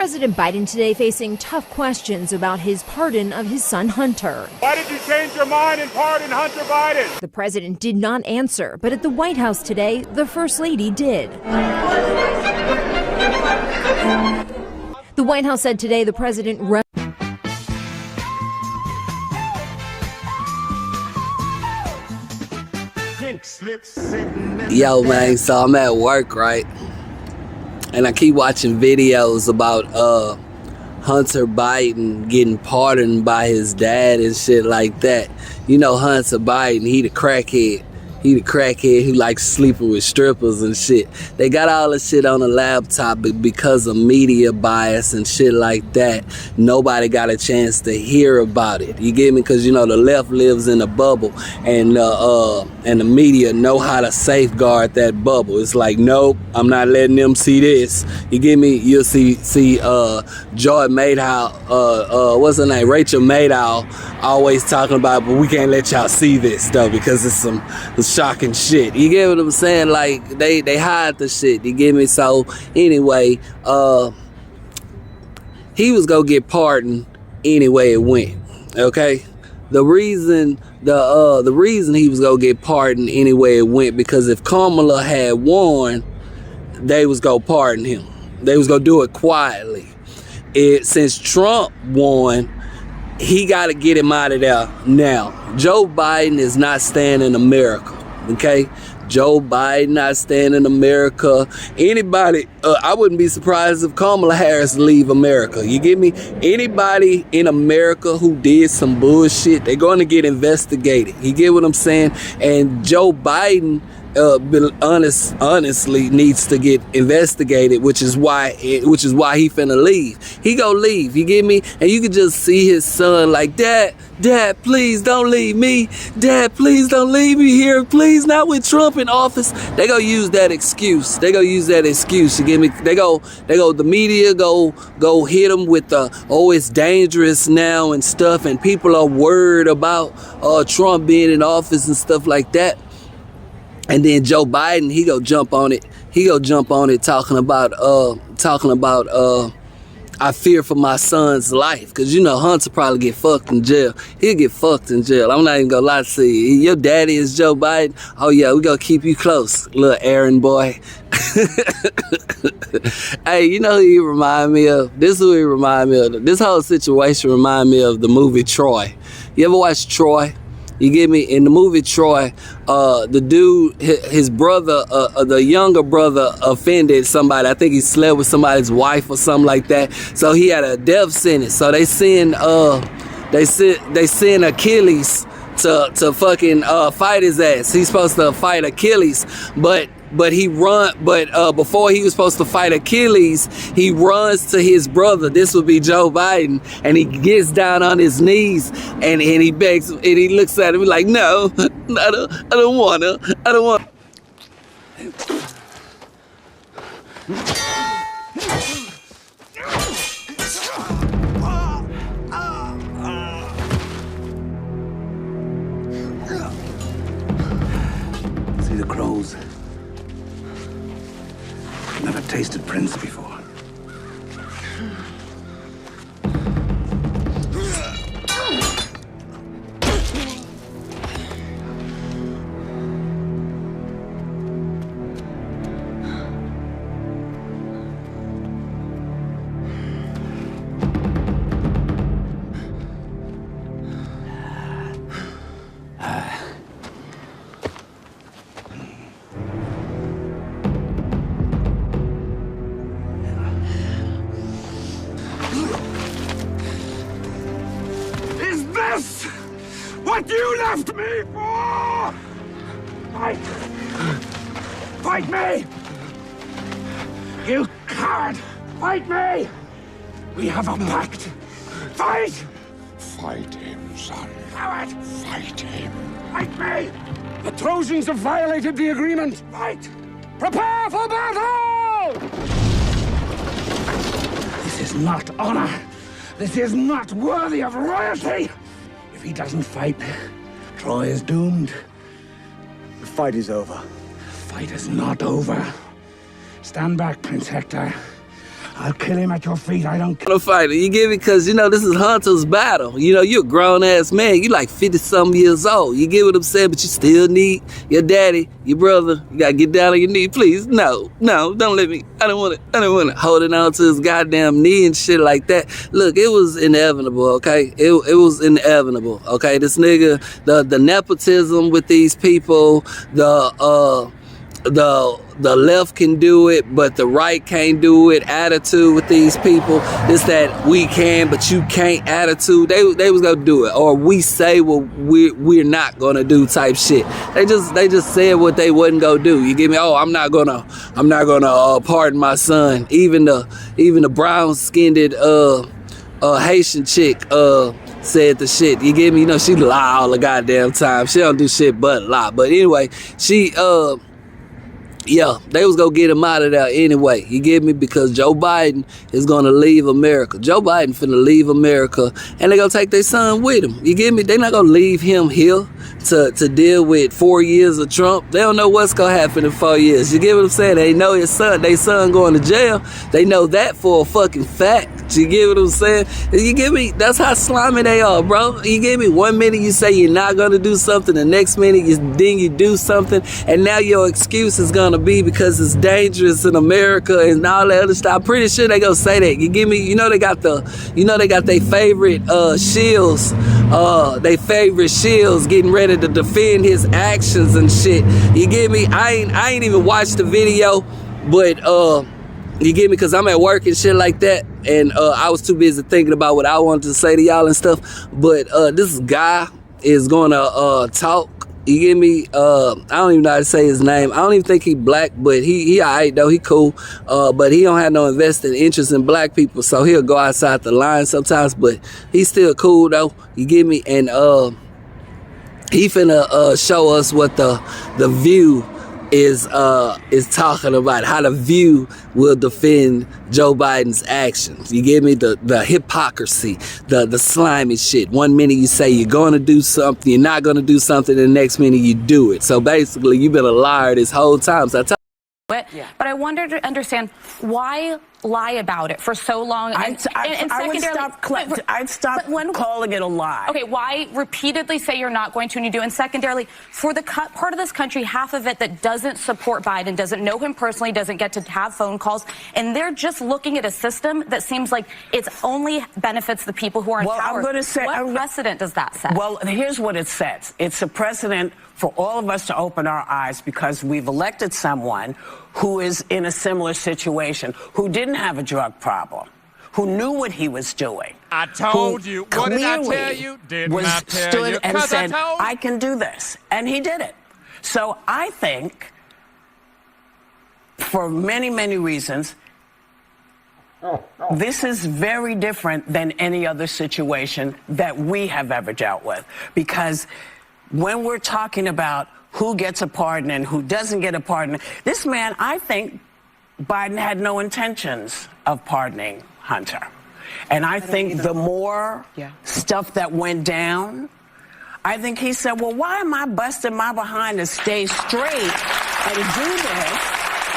President Biden today facing tough questions about his pardon of his son Hunter. Why did you change your mind and pardon Hunter Biden? The president did not answer, but at the White House today, the First Lady did. The White House said today the president Yo, man, so I'm at work, right? And I keep watching videos about Hunter Biden getting pardoned by his dad and shit like that. You know Hunter Biden, he the crackhead. He the crackhead who likes sleeping with strippers and shit. They got all the shit on the laptop, but because of media bias and shit like that, nobody got a chance to hear about it. You get me? Because, you know, the left lives in a bubble, and the media know how to safeguard that bubble. It's like, nope, I'm not letting them see this. You get me? You'll see Joy Maddow, what's her name? Rachel Maddow, always talking about, but we can't let y'all see this, though, because it's some shocking shit. You get what I'm saying? Like, they hide the shit. You get me? So anyway, he was gonna get pardoned anyway it went. Okay, the reason he was gonna get pardoned anyway it went, because if Kamala had won, they was gonna pardon him. They was gonna do it quietly. Since Trump won, he got to get him out of there now. Joe Biden is not staying in America, okay? Joe Biden not staying in America. Anybody, I wouldn't be surprised if Kamala Harris leave America. You get me? Anybody in America who did some bullshit, they're going to get investigated. You get what I'm saying? And Joe Biden honestly needs to get investigated, which is why he finna leave. He gonna leave, you get me? And you can just see his son like, Dad, please don't leave me. Dad, please don't leave me here. Please, not with Trump in office. They gonna use that excuse. You get me? The media go hit him with it's dangerous now and stuff, and people are worried about Trump being in office and stuff like that. And then Joe Biden, he go jump on it. Talking about I fear for my son's life. Because, you know, Hunter probably get fucked in jail. He'll get fucked in jail. I'm not even going to lie to you. Your daddy is Joe Biden. Oh, yeah, we going to keep you close, little errand boy. Hey, you know who he remind me of? This is who he remind me of. This whole situation remind me of the movie Troy. You ever watch Troy? You get me? In the movie Troy, the dude, his brother, the younger brother offended somebody. I think he slept with somebody's wife or something like that. So he had a death sentence. So they send Achilles to fucking fight his ass. He's supposed to fight Achilles, but before he was supposed to fight Achilles, he runs to his brother. This would be Joe Biden, and he gets down on his knees and he begs, and he looks at him like, no, I don't want to. See the crows? Never tasted Prince before. What you left me for! Fight me! You coward! Fight me! We have a pact! Fight! Fight him, son. Coward! Fight him. Fight me! The Trojans have violated the agreement! Fight! Prepare for battle! This is not honor! This is not worthy of royalty! If he doesn't fight, Troy is doomed. The fight is over. The fight is not over. Stand back, Prince Hector. I'll kill him at your feet. I don't care. To fight it, you get me? Because, you know, this is Hunter's battle. You know, you're a grown-ass man. You like 50-something years old. You get what I'm saying? But you still need your daddy, your brother. You got to get down on your knee. Please, no, don't let me. I don't want it. Holding on to his goddamn knee and shit like that. Look, it was inevitable, okay? It was inevitable, okay? This nigga, the nepotism with these people, the left can do it, but the right can't do it. Attitude with these people, it's that we can, but you can't attitude. They was gonna do it, or we say what we're not gonna do type shit. They just said what they wasn't gonna do. You get me? Oh, I'm not gonna pardon my son. Even the brown skinned Haitian chick said the shit. You get me? You know, she lie all the goddamn time. She don't do shit but lie. But anyway, she yeah, they was gonna get him out of there anyway. You get me? Because Joe Biden is gonna leave America. Joe Biden finna leave America, and they gonna take their son with him. You get me? They not gonna leave him here to deal with 4 years of Trump. They don't know what's gonna happen in 4 years. You get what I'm saying? They know his son, their son going to jail. They know that for a fucking fact. You get what I'm saying? You get me? That's how slimy they are, bro. You get me? 1 minute you say you're not gonna do something, the next minute you do something, and now your excuse is gonna be because it's dangerous in America and all that other stuff. I'm pretty sure they gonna say that. You get me? You know they got their favorite shields, getting ready to defend his actions and shit. You get me? I ain't even watched the video, but you get me? Because I'm at work and shit like that, and I was too busy thinking about what I wanted to say to y'all and stuff. But this guy is gonna talk. You get me? I don't even know how to say his name. I don't even think he black, but he alright though. He cool. But he don't have no invested interest in black people, so he'll go outside the line sometimes. But he's still cool though. You get me? And he finna show us what the View is talking about, how the View will defend Joe Biden's actions. You get me? The hypocrisy, the slimy shit. 1 minute you say you're going to do something, you're not going to do something, the next minute you do it. So basically, you've been a liar this whole time. So But I wonder to understand why lie about it for so long. I'd stop calling it a lie. Okay, why repeatedly say you're not going to and you do? And secondarily, for the part of this country, half of it that doesn't support Biden, doesn't know him personally, doesn't get to have phone calls, and they're just looking at a system that seems like it only benefits the people who are in power. I'm going to say, what precedent does that set? Well, here's what it sets. It's a precedent for all of us to open our eyes because we've elected someone who is in a similar situation, who didn't have a drug problem, who knew what he was doing. I told you. What did I tell you? Didn't I tell you? Stood and said, I can do this. And he did it. So I think, for many, many reasons, this is very different than any other situation that we have ever dealt with. Because when we're talking about who gets a pardon and who doesn't get a pardon, this man, I think Biden had no intentions of pardoning Hunter. And I think the more stuff that went down, I think he said, well, why am I busting my behind to stay straight and do this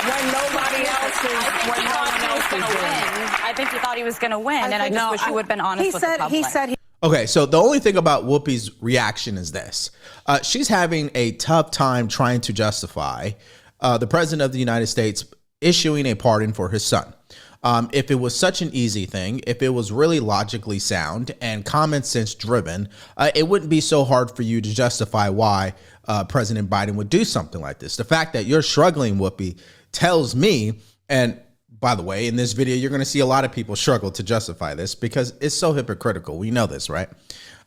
when nobody else is, when no one else is doing it? I think he thought he was going to win, and I just wish he would have been honest with the public. Okay, so the only thing about Whoopi's reaction is this. She's having a tough time trying to justify the president of the United States issuing a pardon for his son. If it was such an easy thing, if it was really logically sound and common sense driven, it wouldn't be so hard for you to justify why President Biden would do something like this. The fact that you're struggling, Whoopi, tells me, and by the way, in this video, you're going to see a lot of people struggle to justify this because it's so hypocritical. We know this, right?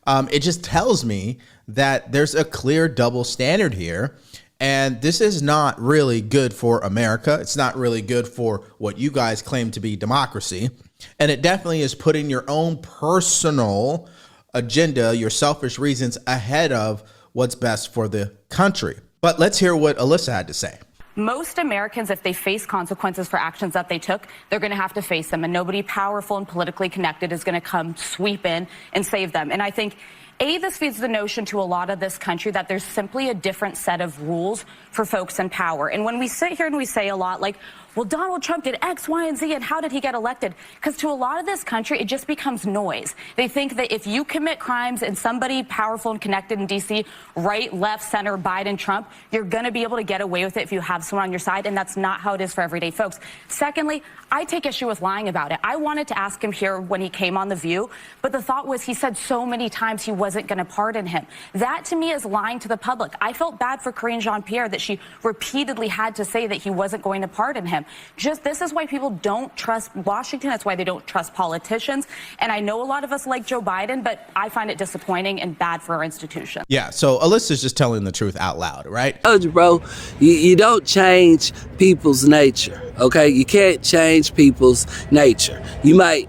It just tells me that there's a clear double standard here. And this is not really good for America. It's not really good for what you guys claim to be democracy. And it definitely is putting your own personal agenda, your selfish reasons ahead of what's best for the country. But let's hear what Alyssa had to say. Most Americans, if they face consequences for actions that they took, they're going to have to face them. And nobody powerful and politically connected is going to come sweep in and save them. And I think This feeds the notion to a lot of this country that there's simply a different set of rules for folks in power. And when we sit here and we say a lot like, well, Donald Trump did X, Y, and Z, and how did he get elected? Because to a lot of this country, it just becomes noise. They think that if you commit crimes and somebody powerful and connected in D.C., right, left, center, Biden, Trump, you're going to be able to get away with it if you have someone on your side, and that's not how it is for everyday folks. Secondly, I take issue with lying about it. I wanted to ask him here when he came on The View, but the thought was he said so many times he wasn't going to pardon him. That, to me, is lying to the public. I felt bad for Karine Jean-Pierre that she repeatedly had to say that he wasn't going to pardon him. This is why people don't trust Washington. That's why they don't trust politicians. And I know a lot of us like Joe Biden, but I find it disappointing and bad for our institution. Yeah, so Alyssa's just telling the truth out loud, right? I told you, bro, you don't change people's nature, okay? You can't change people's nature. You might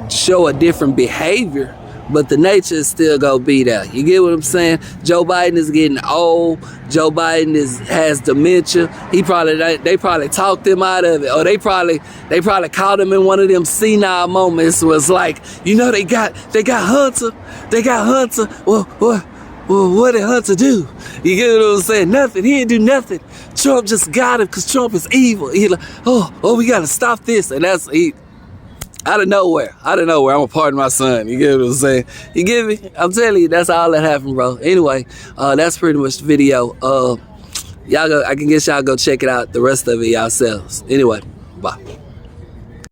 show a different behavior, but the nature is still gonna be there. You get what I'm saying? Joe Biden is getting old. Joe Biden has dementia. They probably talked him out of it, or they probably caught him in one of them senile moments. Was like, you know, they got Hunter. They got Hunter. Well, what did Hunter do? You get what I'm saying? Nothing. He didn't do nothing. Trump just got him because Trump is evil. He like, oh, we gotta stop this, and that's out of nowhere, I'm gonna pardon my son. You get what I'm saying? You get me? I'm telling you, that's all that happened, bro. Anyway, that's pretty much the video. I can guess y'all go check it out, the rest of it yourselves. Anyway, bye.